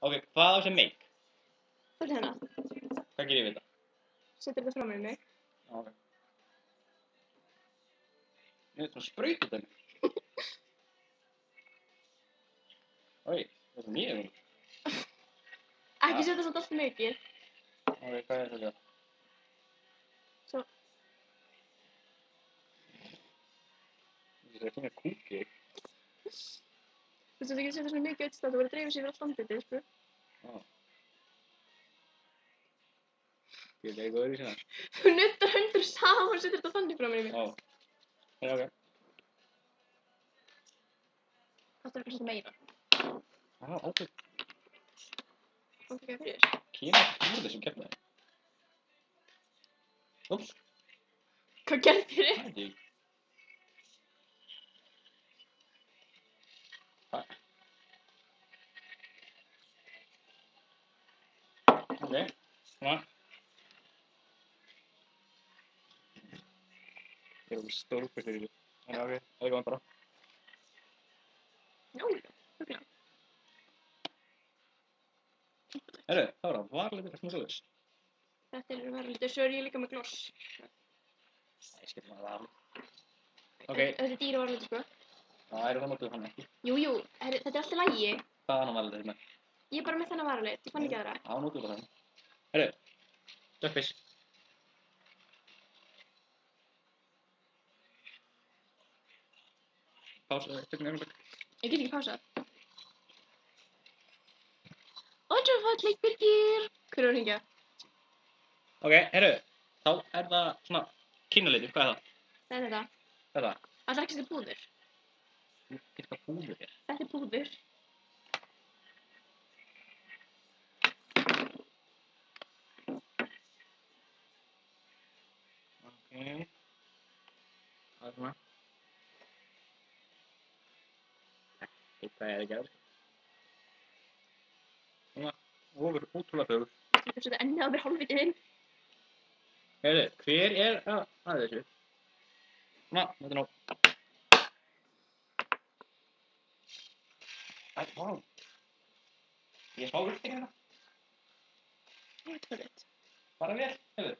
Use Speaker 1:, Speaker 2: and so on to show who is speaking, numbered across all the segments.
Speaker 1: Ok, hvað á sem make?
Speaker 2: Þetta hérna.
Speaker 1: Hvað gerir ég við þetta?
Speaker 2: Setur þetta fram í mig.
Speaker 1: Ok. Ég veit svona sprautu þetta. Oi, þetta er mjög vel.
Speaker 2: Ekki setja samt allt mikið.
Speaker 1: Ok, hvað er þetta?
Speaker 2: Svo.
Speaker 1: Þetta er svona kúki.
Speaker 2: Þú veist, þú getur setja svona mikið eitt stað, þú verður að dreifa sér fyrir allt andlitið, sko.
Speaker 1: Já. Ég veit ekki hvað er í sinna.
Speaker 2: Þú nuttar hendur saman og setur þetta þannig fram í mig.
Speaker 1: Já. Já, ok.
Speaker 2: Það er eitthvað setja meira.
Speaker 1: Já, ok.
Speaker 2: Hvað fyrir þér?
Speaker 1: Kemur ekki úr þessum kefnaði. Úps.
Speaker 2: Hvað gerði þér?
Speaker 1: Það er ekki. Hvað? Ok, svona. Ég er alveg stórkvæmt fyrir því. En ok, það er góðan bara.
Speaker 2: Já, huglega.
Speaker 1: Herru, það var það varlega svona svoleiðis.
Speaker 2: Þetta er varlítið, svo er ég líka með gloss.
Speaker 1: Nei, ég skilur maður það alveg. Ok.
Speaker 2: Þetta er dýra varlítið, sko.
Speaker 1: Það eru það notuð hann ekki.
Speaker 2: Jú, þetta er alltaf lægi.
Speaker 1: Hvað annan varlega þetta með?
Speaker 2: Ég er bara með þennan varlít, ég fann ekki aðra.
Speaker 1: Já, notuð bara hann. Herru, Duckfish. Pása, tökum við
Speaker 2: Ég get ekki pásað. Ótrúfalleg Birgir! Hver er að hringja?
Speaker 1: Ok, herru, þá er það svona kynalitur, hvað er það?
Speaker 2: Það er þetta.
Speaker 1: Hvað er það?
Speaker 2: Það er ekki sem púður.
Speaker 1: Þú getur hvað púður hér.
Speaker 2: Þetta er púður.
Speaker 1: Ok. Það er svona. Hvað er ekki að það? Svona, ótrúlega fögur.
Speaker 2: Ég þurfti að ennið á mér hálfvitiðinn.
Speaker 1: Heyrðu, hver er að þessu? Svona, þetta er nóg. Æ, vá. Ég er smá vilt ekki hérna.
Speaker 2: Ég veit hvað þetta.
Speaker 1: Bara vel, heyrðu.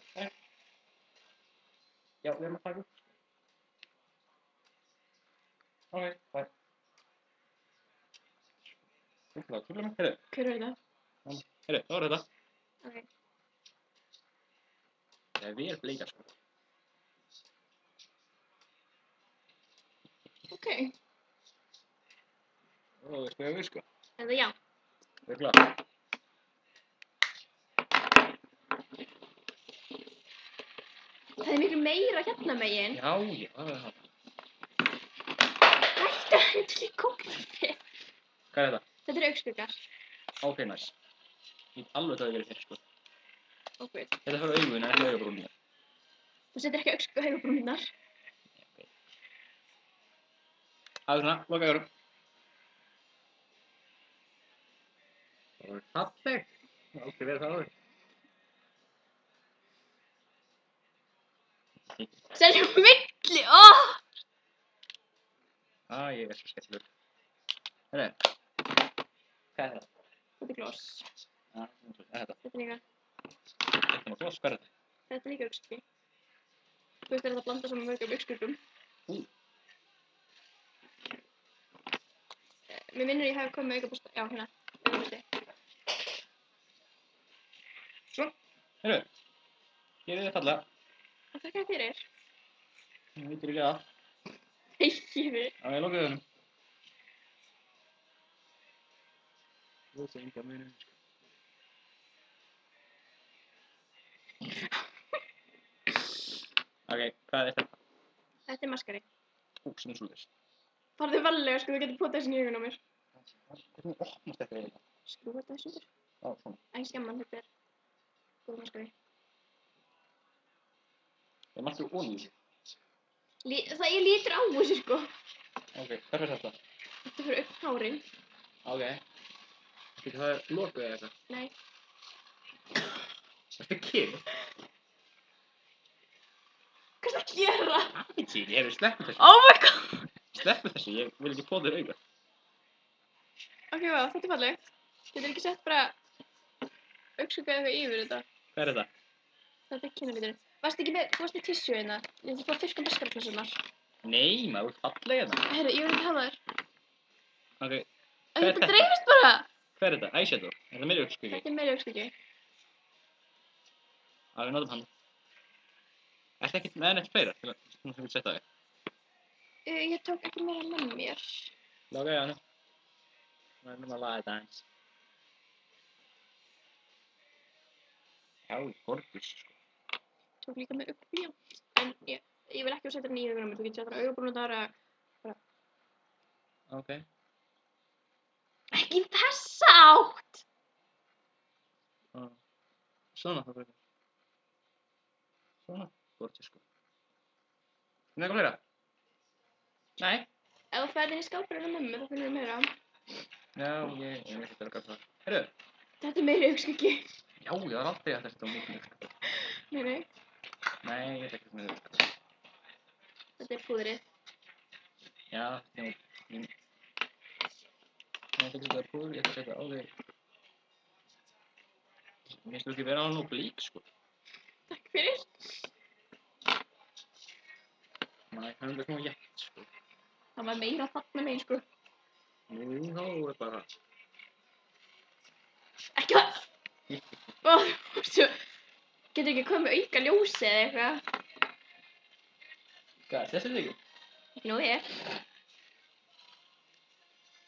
Speaker 1: Já, við erum að taka upp. Ok, bye. Trúlega mig, heyrðu.
Speaker 2: Hver er þetta?
Speaker 1: Heyrðu, það var þetta.
Speaker 2: Ok.
Speaker 1: Það er vel bleika, sko.
Speaker 2: Ok.
Speaker 1: Ó, veistu hvað ég sko?
Speaker 2: Þetta já.
Speaker 1: Það er klart.
Speaker 2: Það er miklu meira hérna megin.
Speaker 1: Já, það er það.
Speaker 2: Hættu að þetta er kóknarfi.
Speaker 1: Hvað er þetta?
Speaker 2: Þetta er augskuggar.
Speaker 1: Ok, næs. Ég get alveg það að vera hér, sko.
Speaker 2: Ok.
Speaker 1: Þetta fyrir augun en ekki augabrúnina.
Speaker 2: Þú setur ekki augskugga augabrúnirnar.
Speaker 1: Ok. Það er svona, loka augunum. Það var falleg. Það var aldrei verið það áður.
Speaker 2: Selja á milli, óh!
Speaker 1: Ég er svo skemmtilegur. Herru. Hvað er það?
Speaker 2: Þetta er gloss.
Speaker 1: Hvað er þetta?
Speaker 2: Þetta er líka.
Speaker 1: Þetta er gloss, hvað er þetta?
Speaker 2: Þetta er líka augskuggi. Þú veist, þetta blanda saman mörgum augskuggum. Mér minnir ég hef komið með augabústa. Já, hérna. Augabústi.
Speaker 1: Svo. Herru. Gerið þið fallega.
Speaker 2: Það þakka þér fyrir.
Speaker 1: Ég veitir ekki það.
Speaker 2: Heiði.
Speaker 1: Já, ég lokaði augunum. Þú veist enga munum. Ok, hvað er þetta?
Speaker 2: Þetta er maskari.
Speaker 1: Sem er svoleiðis.
Speaker 2: Farðu varlega, sko, þú getur potað þessin í augun á mér.
Speaker 1: Hvernig opnast þetta eiginlega?
Speaker 2: Skrúfa þetta þessu undir.
Speaker 1: Já, svona.
Speaker 2: Æ, skemman, þetta er góð maskari.
Speaker 1: Það er margt úr olíu.
Speaker 2: Það er lítur á þessu, sko.
Speaker 1: Ok, hvað er þetta?
Speaker 2: Þetta fyrir upp hárin.
Speaker 1: Ok. Það er lokuð eða eitthvað?
Speaker 2: Nei.
Speaker 1: Þetta er kyn.
Speaker 2: Hvað er það að gera?
Speaker 1: Það veit ég, ég hefur sleppið þessu.
Speaker 2: Oh my god!
Speaker 1: Sleppið þessu, ég vil ekki fá þér auga.
Speaker 2: Ok, vá, þetta er fallegt. Getur ekki sett bara augnskuggað eitthvað yfir þetta?
Speaker 1: Hvað er þetta?
Speaker 2: Þetta er kynaliturinn. Þú varst í tissue hérna. Ég ætla að fá fyrst maskaraplassunar.
Speaker 1: Nei, maður, þú ert falleg hérna.
Speaker 2: Herru, ég vil ekki hafa þær.
Speaker 1: Ok,
Speaker 2: Þetta dreifist bara!
Speaker 1: hvað er þetta? Eyeshadow? Er þetta meiri augnskugginn?
Speaker 2: Þetta er meiri augskuggi.
Speaker 1: Já, við notum hann. Ertu ekkert með neitt fleira til að þú getur sett á þig?
Speaker 2: Ég tók ekki meira með mér.
Speaker 1: Lága ég á hann. Það er að laga þetta eins. Já, gorgeous, sko.
Speaker 2: Tók líka með augabrúnt. En ég vil ekki setja þetta 9 gramur. Þú getur sett þetta augabrúntar bara...
Speaker 1: Ok.
Speaker 2: Ekki þessa átt!
Speaker 1: Svona, það fyrir. Svona, gorgeous, sko. Finnir eitthvað fleira? Nei.
Speaker 2: Ef þú ferð inn í skápurinn á mömmu, þá finnur við meira.
Speaker 1: Já, ég veit þetta að gata það. Herru.
Speaker 2: Þetta er meiri augskuggi.
Speaker 1: Já, ég var aldrei að þetta á mikið, sko.
Speaker 2: Nei.
Speaker 1: Nei, ég veit ekki með þetta, sko.
Speaker 2: Þetta er púðrið.
Speaker 1: Já, ég ætla ekki að setja púður, ég ætla að setja á þig. Mér finnst þú ekki vera á nú blík, sko.
Speaker 2: Takk fyrir.
Speaker 1: Nei, það er svona jætt, sko.
Speaker 2: Það var meira þarna megin, sko.
Speaker 1: Nú, þá er bara...
Speaker 2: Ekki það! Getur ekki komið auka ljósi eða eitthvað?
Speaker 1: Hvað, þessi þig ekki?
Speaker 2: Ekki nóg ég.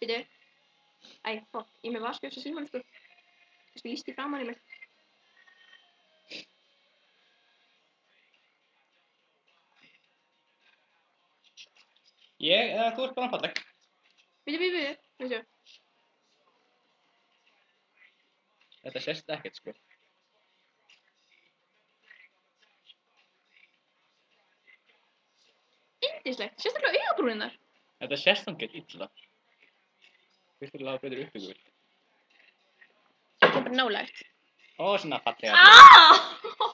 Speaker 2: Býtu. Æ, fokk, ég er með vaskjöfs í símanum, sko. Þess að líst í framan í mig.
Speaker 1: Ég, eða þú ert bara falleg.
Speaker 2: Býtu. Þessu.
Speaker 1: Þetta sést ekkert, sko.
Speaker 2: Yndislegt, sérstaklega augabrúnirnar.
Speaker 1: Þetta sést ekkert illa. Viltu laga betur uppbyggur?
Speaker 2: Þetta er bara nálægt.
Speaker 1: Ó, svona fallega.
Speaker 2: Aaaaah!